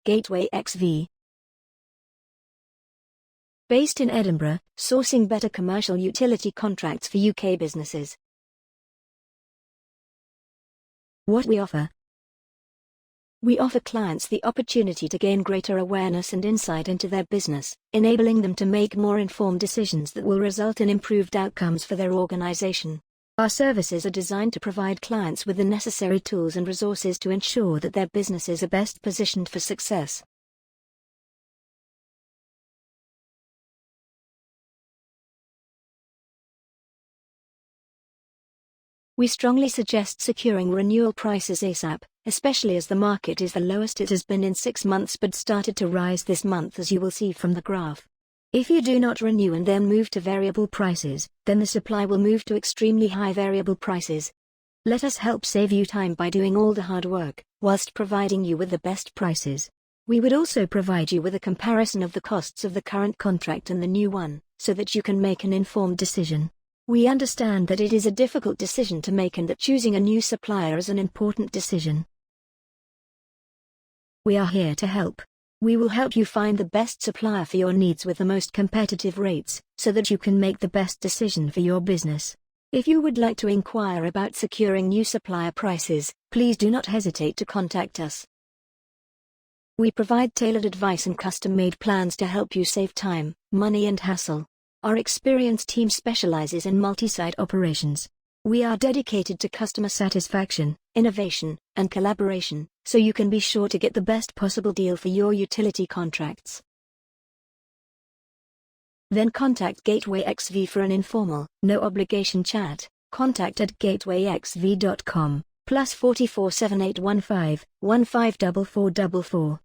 GatewayXV. Based in Edinburgh, sourcing better commercial utility contracts for UK businesses. What we offer. We offer clients the opportunity to gain greater awareness and insight into their business, enabling them to make more informed decisions that will result in improved outcomes for their organization. Our services are designed to provide clients with the necessary tools and resources to ensure that their businesses are best positioned for success. We strongly suggest securing renewal prices ASAP, especially as the market is the lowest it has been in 6 months but started to rise this month, as you will see from the graph. If you do not renew and then move to variable prices, then the supply will move to extremely high variable prices. Let us help save you time by doing all the hard work, whilst providing you with the best prices. We would also provide you with a comparison of the costs of the current contract and the new one, so that you can make an informed decision. We understand that it is a difficult decision to make and that choosing a new supplier is an important decision. We are here to help. We will help you find the best supplier for your needs with the most competitive rates, so that you can make the best decision for your business. If you would like to inquire about securing new supplier prices, please do not hesitate to contact us. We provide tailored advice and custom-made plans to help you save time, money and hassle. Our experienced team specializes in multi-site operations. We are dedicated to customer satisfaction, innovation, and collaboration, so you can be sure to get the best possible deal for your utility contracts. Then contact GatewayXV for an informal, no-obligation chat. Contact at gatewayxv.com, +44 7815 154444.